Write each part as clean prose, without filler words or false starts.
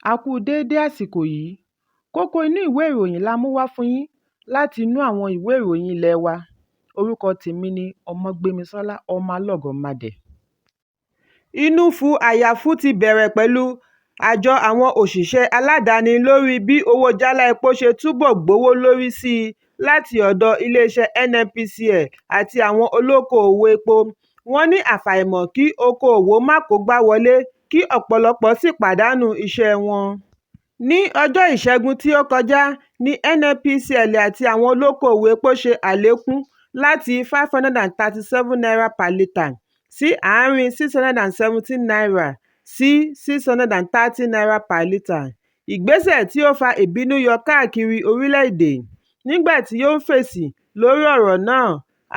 A kú déédé àsìkò yìí. Kókó inú ìwé ìròyìn la mú wá fún yín láti inú àwọn ìwé ìròyìn ilé wa. Orúkọ tèmi ni Ọmọgbémisọ́lá ọmọ Alọ́gọ̀madẹ̀. Inú fu àyàfu ti bẹ̀rẹ̀ pẹ̀lú àjọ àwọn òṣìṣẹ́ aládàáni lórí bí owó jálá epo ṣe túbọ̀ gbówó lórí sí i láti ọ̀dọ̀ iléeṣẹ́ NNPCL àti àwọn olókoòwò epo. Wọ́n ní àfàìmọ̀ kí okoòwò má kógbá wọlé kí ọ̀pọ̀lọpọ̀ sì pàdánù iṣẹ́ wọn. Ní ọjọ́ Ìṣẹ́gun tí ó kọjá ní NNPCL àti àwọn olókoòwò epo ṣe àlékún láti N537 per litre sí àárín N617 sí N630 per litre. Ìgbésẹ̀ tí ó fa ìbínú yọ káàkiri orílẹ̀-èdè. Nígbà tí ó ń fèsì lórí ọ̀rọ̀ náà,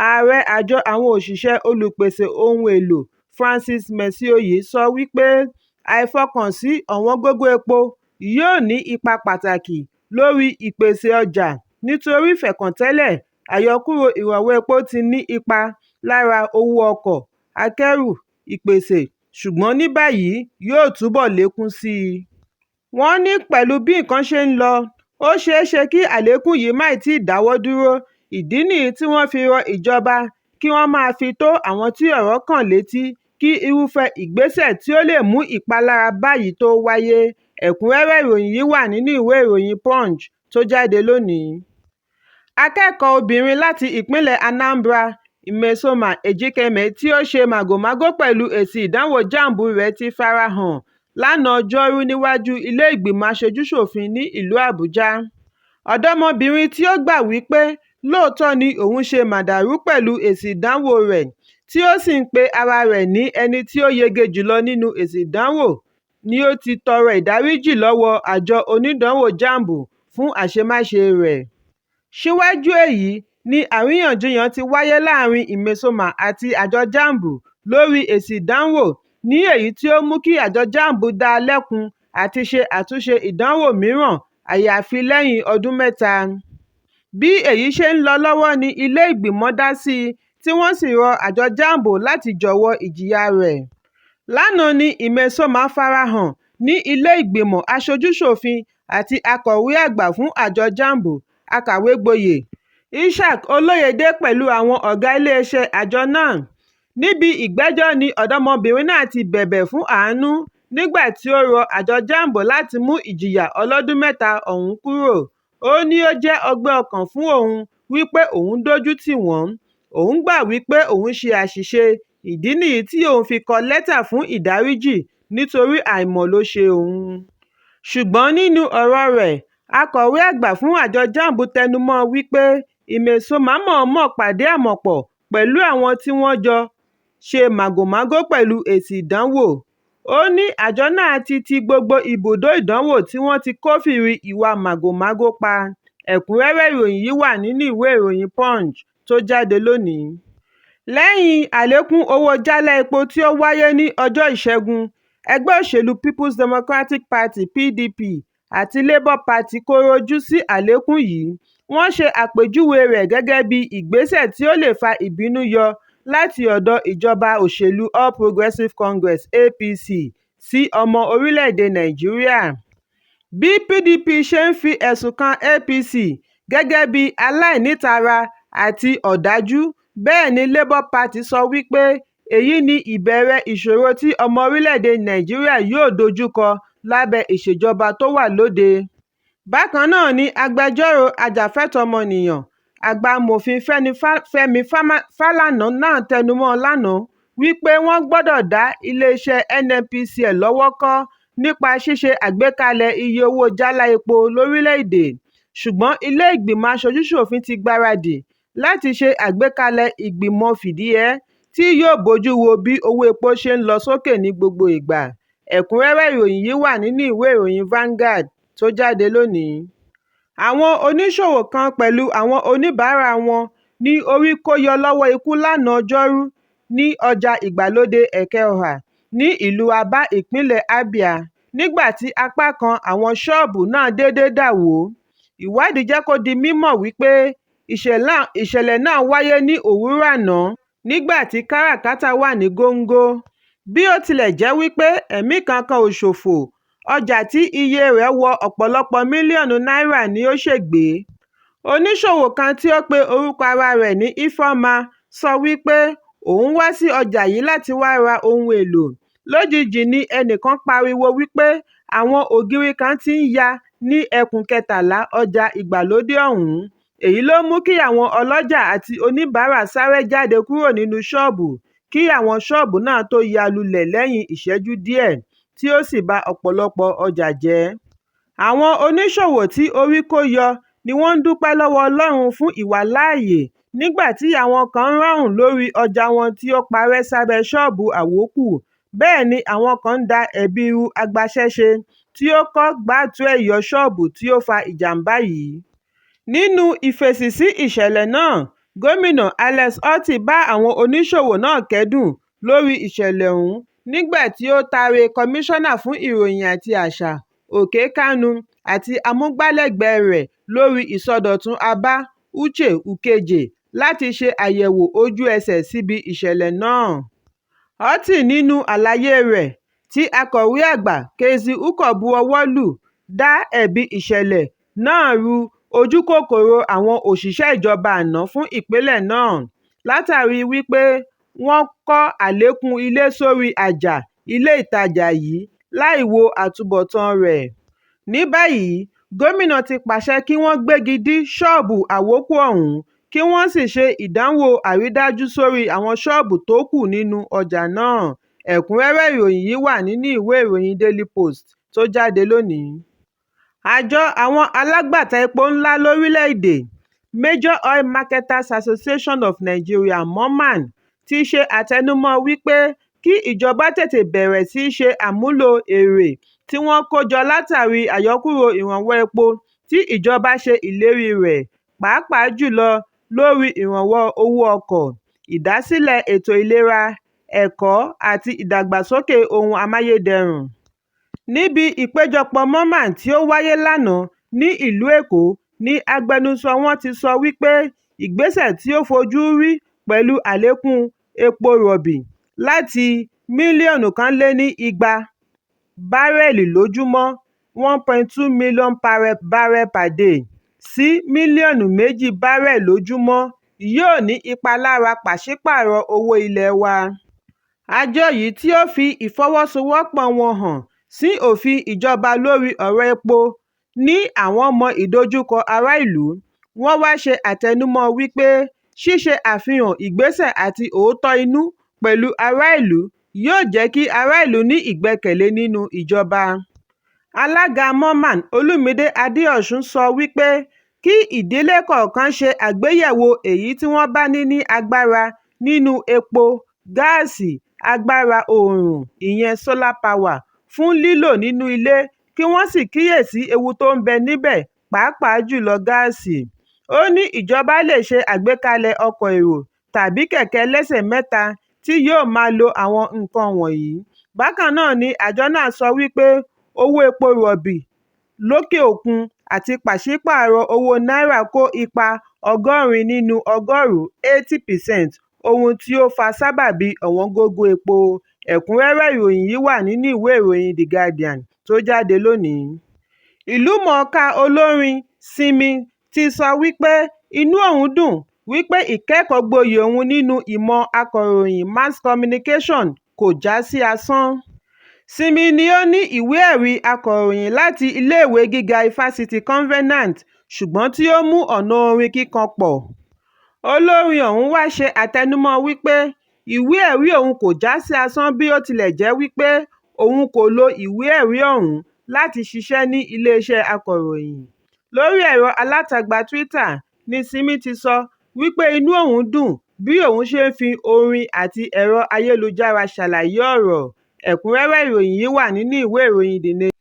ààrẹ àjọ àwọn òṣìṣẹ́ olùpèsè ohun èlò Francis Messioye sọ wípé àìfọkànsí ọ̀wọ́ngógó epo yóò ní ipa pàtàkì lórí ìpèsè ọjà nítorí fẹ̀kàntẹ́lẹ̀ àyọkúrò ìrànwọ́ epo ti ní ipa lára owó ọkọ̀ akẹ́rù ìpèsè, ṣùgbọ́n ní báyìí yóò túbọ̀ lékún sí i. Wọ́n ní pẹ̀lú bí nǹkan ṣe ń lọ, ó ṣeé ṣe kí àlékún yìí má tíì dáwọ́ dúró. Ìdí nìyí tí wọ́n fi rọ ìjọba kí wọ́n máa fi tó àwọn tí ọ̀rọ̀ kàn létí kí irúfẹ́ ìgbésẹ̀ tí ó lè mú ìpalára báyìí tó wáyé. Ẹ̀kúnrẹ́rẹ́ ìròyìn yìí wà nínú ìwé ìròyìn Punch tó jáde lónìí. Akẹ́kọ̀ọ́ obìnrin láti ìpínlẹ̀ Anambra, Mmesoma Ejikeme, tí ó ṣe màgòmágó pẹ̀lú èsì ìdánwò JAMB rẹ̀ ti farahàn lánàá Ọjọ́rú níwájú ilé ìgbìmọ̀ aṣojú-ṣòfin ní ìlú Àbújá. Ọ̀dọ́mọbìnrin tí ó gbà wípé lóòótọ́ ni òun ṣe màdàrú pẹ̀lú èsì ìdánwò rẹ̀, tí ó sì ń pe ara rẹ̀ ní ẹni tí ó yege jùlọ nínú èsì ìdánwò, ni ó ti tọrọ ìdáríjì lọ́wọ́ àjọ onídàánwò JAMB fún àṣemáṣe rẹ̀. Síwájú èyí ni àríyànjiyàn ti wáyé láàrin Mmesoma àti àjọ JAMB lórí èsì ìdánwò, ní èyí tí ó mú kí àjọ JAMB dá a lẹ́kun àti ṣe àtúnṣe ìdánwò mìíràn àyàfi lẹ́yìn ọdún 3. Bí èyí ṣe ń lọ lọ́wọ́ ni ilé ìgbìmọ̀ dá sí i tí wọ́n sì rọ àjọ JAMB láti jọ̀wọ́ ìjìyà rẹ̀. Lánàá ni Mmesoma farahàn ní ilé ìgbìmọ̀ aṣojú-ṣòfin àti akọ̀wé àgbà fún àjọ JAMB, akàwégboyè Ishaq Olóyèdé pẹ̀lú àwọn ọ̀gá iléeṣẹ́ àjọ náà. Níbi ìgbẹ́jọ́ ni ọ̀dọ́mọbìnrin náà ti bẹ̀bẹ̀ fún àánú nígbà tí ó rọ àjọ JAMB láti mú ìjìyà ọlọ́dún 3 ọ̀hún kúrò. Ó ní ó jẹ́ ọgbẹ́ ọkàn fún òun wípé òun dójú tì wọ́n. Òun gbà wípé òun ṣe àṣìṣe, ìdí nìyí tí òun fi kọ lẹ́tà fún ìdáríjì nítorí àìmọ̀ ló ṣe òun. Ṣùgbọ́n nínú ọ̀rọ̀ rẹ̀, akọ̀wé àgbà fún àjọ JAMB tẹnumọ́ wípé Mmesoma mọ̀ọ́mọ̀ pàdé àmọ̀pọ̀ pẹ̀lú àwọn tí wọ́n jọ ṣe màgòmágó pẹ̀lú èsì ìdánwò. Ó ní àjọ náà ti ti gbogbo ibùdó ìdánwò tí wọ́n ti kófìrí ìwà màgòmágó pa. Ẹ̀kúnrẹ́rẹ́ ìròyìn yìí wà nínú ìwé ìròyìn Punch tó jáde lónìí. Lẹ́yìn àlékún owó jálá epo tí ó wáyé ní ọjọ́ Ìṣẹ́gun, ẹgbẹ́ òṣèlú People's Democratic Party (PDP) àti Labour Party kọ̀rọ̀ ojú sí àlékún yìí. Wọ́n ṣe àpèjúwe rẹ̀ gẹ́gẹ́ bí ìgbésẹ̀ tí ó lè fa ìbínú yọ láti ọ̀dọ̀ ìjọba òṣèlú All Progressives Congress (APC) sí ọmọ orílẹ̀-èdè Nàìjíríà. Bí PDP ṣe ń fi ẹ̀sùn kan APC gẹ́gẹ́ bí aláìnítara àti ọ̀dájú, bẹ́ẹ̀ ni Labour Party sọ wípé èyí ni ìbẹ̀rẹ̀ ìṣòro tí ọmọ orílẹ̀-èdè Nàìjíríà yóò dojúkọ lábẹ́ ìṣèjọba tó wà lóde. Bákan náà ni agbẹjọ́rò ajàfẹ́tọ̀ọ́ ọmọnìyàn àgbà amòfin Fẹ́mi Fálànà náà tẹnumọ́ lánàá wípé wọ́n gbọ́dọ̀ dá iléeṣẹ́ NNPCL lọ́wọ́ kọ́ nípa ṣíṣe àgbékalẹ̀ iye owó jálá epo lórílẹ̀-èdè. Ṣùgbọ́n ilé ìgbìmọ̀ aṣojú-ṣòfin ti gbáradì láti ṣe àgbékalẹ̀ ìgbìmọ̀ fìdíhẹẹ́ tí yóò bójú wo bí owó epo ṣe ń lọ sókè ní gbogbo ìgbà. Ẹ̀kúnrẹ́rẹ́ ìròyìn yìí wà nínú ìwé ìròyìn Vanguard tó jáde lónìí. Àwọn oníṣòwò kan pẹ̀lú àwọn oníbàárà wọn ní orí kó yọ lọ́wọ́ ikú lánàá Ọjọ́rú ní ọjà ìgbàlódé Ẹ̀kẹ́-Ọ̀hà ní ìlú Aba, ìpínlẹ̀ Abia, nígbà tí apá kan àwọn ṣọ́ọ̀bù náà déédé dà wó. Ìwádìí jẹ́ kó di mímọ̀ wípé ìṣẹ̀lẹ̀ náà wáyé ní òwúrọ̀ àná nígbà tí káràkátà wà ní góńgó. Bí ó tilẹ̀ jẹ́ wípé ẹ̀mí kankan ò ṣòfò, ọjà tí iye rẹ̀ wọ ọ̀pọ̀lọpọ̀ mílíọ̀nù náírà ni ó ṣègbè. Oníṣòwò kan tí ó pe orúkọ ara rẹ̀ ní Ifeoma sọ wípé òun wá sí ọjà yìí láti wá ra ohun èlò. Lójijì ni ẹnìkan pariwo wípé àwọn ògiri kan ti ń ya ní ẹkùn 13 ọjà ìgbàlódé ọ̀hún. Èyí ló mú kí àwọn ọlọ́jà àti oníbàárà sáré jáde kúrò nínú ṣọ́ọ̀bù kí àwọn ṣọ́ọ̀bù náà tó ya lulẹ̀ lẹ́yìn ìṣẹ́jú díẹ̀, tí ó sì ba ọ̀pọ̀lọpọ̀ ọjà jẹ́. Àwọn oníṣòwò tí orí kó yọ ni wọ́n ń dúpẹ́ lọ́wọ́ Ọlọ́run fún ìwàláàyè nígbà tí àwọn kan ń ráhùn lórí ọjà wọn tí ó parẹ́ sábẹ́ ṣọ́ọ̀bù àwókù. Bẹ́ẹ̀ ni àwọn kan ń da ẹ̀bi ru agbaṣẹ́ṣe tí ó kọ́ gbàtú-ẹ̀yọ ṣọ́ọ̀bù tí ó fa ìjàmbá yìí. Nínú ìfèsì sí ìṣẹ̀lẹ̀ náà, Gómìnà Alex Otti bá àwọn oníṣòwò náà kẹ́dùn lórí ìṣẹ̀lẹ̀ ọ̀hún nígbà tí ó taari Kọmíṣánná fún Ìròyìn àti Àṣà, Òkè Kánú, àti amúgbálẹ́gbẹ̀ẹ́ rẹ̀ lórí ìsọdọ̀tun Aba, Uche Ukeje, láti ṣe àyẹ̀wò ojú ẹsẹ̀ síbi ìṣẹ̀lẹ̀ náà. Otti nínú àlàyé rẹ̀, tí Akọ̀wé àgbà Kezi Ukor bu ọwọ́ lù, dá ẹ̀bi ìṣẹ̀lẹ̀ náà ru ojúkòkòrò àwọn òṣìṣẹ́ ìjọba àná fún ìpínlẹ̀ náà, látàrí wípé wọ́n kọ́ àlékún ilé sórí àjà ilé ìtajà yìí láì wo àtúbọ̀tán rẹ̀. Ní báyìí, gómìnà ti pàṣẹ kí wọ́n gbégi dí ṣọ́ọ̀bù àwókù ọ̀hún kí wọ́n sì ṣe ìdánwò àrídájú sórí àwọn ṣọ́ọ̀bù tó kù nínú ọjà náà. Ẹ̀kúnrẹ́rẹ́ ìròyìn yìí wà nínú ìwé ìròyìn Daily Post tó jáde lónìí. Àjọ àwọn alágbàtà epo ńlá lórílẹ̀-èdè, Major Oil Marketers Association of Nigeria (MOMAN), ti ṣe àtẹnumọ́ wípé kí ìjọba tètè bẹ̀rẹ̀ sí í ṣe àmúlò èrè tí wọ́n kó jọ látàrí àyọkúrò ìrànwọ́ epo tí ìjọba ṣe ìlérí rẹ̀, pàápàá jùlọ lórí ìrànwọ́ owó ọkọ̀, ìdásílẹ̀ ètò ìlera, ẹ̀kọ́ àti ìdàgbàsókè ohun amáyédẹrùn. Níbi ìpéjọpọ̀ MOMAN tí ó wáyé lánàá ní ìlú Èkó ni agbẹnusọ wọn ti sọ wípé ìgbésẹ̀ tí ó fojú rí pẹ̀lú àlékún epo rọ̀bì láti 1,200,000 bárẹ́ẹ̀lì lójúmọ́ 1.2 million barrel per day sí 2,000,000 bárẹ́ẹ̀lì lójúmọ́ yóò ní ipa lára pàṣípààrọ̀ owó ilẹ̀ wa. Àjọ yìí tí ó fi ìfọwọ́sowọ́pọ̀ wọn hàn sí òfin ìjọba lórí ọ̀rọ̀ epo ní àwọn mọ ìdojúkọ ará ìlú. Wọ́n wá ṣe àtẹnumọ́ wípé ṣíṣe àfihàn ìgbésẹ̀ àti òótọ́ inú pẹ̀lú ará ìlú yóò jẹ́ kí ará ìlú ní ìgbẹ́kẹ̀lé nínú ìjọba. Alága MOMAN Olúmídé Adéọ̀sùn sọ wípé kí ìdílé kọ̀ọ̀kan ṣe àgbéyẹ̀wò èyí tí wọ́n bá ní agbára nínú epo, gáàsì, agbára oòrùn ìyẹn solar power fún lílò nínú ilé kí wọ́n sì kíyèsí ewu tó ń bẹ níbẹ̀, pàápàá jùlọ gáàsì. Ó ní ìjọba lè ṣe àgbékalẹ̀ ọkọ̀ èrò tàbí kẹ̀kẹ́ ẹlẹ́sẹ̀ mẹ́ta tí yóò máa lo àwọn nǹkan wọ̀nyí. Bákan náà ni àjọ náà sọ wípé owó epo rọ̀bì lókè òkun àti pàṣípààrọ̀ owó náírà kó ipa 80 nínú 80% ohun tí ó fa sábàbí ọ̀wọ́ngógó epo. Ẹ̀kúnrẹ́rẹ́ ìròyìn yìí wà nínú ìwé ìròyìn The Guardian tó jáde lónìí. Ìlúmọ̀ọ́ká olórin Simi ti sọ wípé inú òun dùn wípé ìkẹ́kọ̀ọ́ gboyè òun nínú ìmọ̀ akọ̀ròyìn mass communication kò já sí asán. Simi ni ó ní ìwé-ẹ̀rí akọ̀ròyìn láti iléèwé gíga ifásitì Covenant, ṣùgbọ́n tí ó mú ọ̀nà orin kíkọ pọ̀. Olórin ọ̀hún wá ṣe àtẹnumọ́ wípé ìwé-ẹ̀rí òun kò já sí asán bí ó tilẹ̀ jẹ́ wípé òun kò lo ìwé-ẹ̀rí ọ̀hún láti ṣiṣẹ́ ní iléeṣẹ́ akọ̀ròyìn. Lórí ẹ̀rọ alátagbà Twitter ni Simi ti sọ wípé inú òun dùn bí òun ṣe ń fi orin àti ẹ̀rọ ayélujára ṣàlàyé ọ̀rọ̀. Ẹ̀kúnrẹ́rẹ́ ìròyìn yìí wà nínú ìwé ìròyìn The Nation.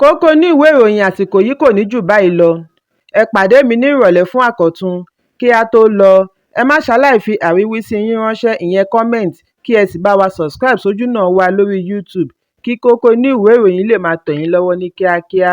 Kókó ní ìwé ìròyìn àsìkò yìí kò ní jù báyìí lọ. Ẹ pàdé mi ní ìrọ̀lẹ́ fún àkọ́tun. Kí a tó lọ, ẹ má ṣaláì fi àríwísí yín ránṣẹ́ ìyẹn comment kí ẹ sì bá wa subscribe sójú náà wa lórí YouTube kí Kókó Inú Ìwé Ìròyìn lè máa tẹ̀ yín lọ́wọ́ ní kíákíá.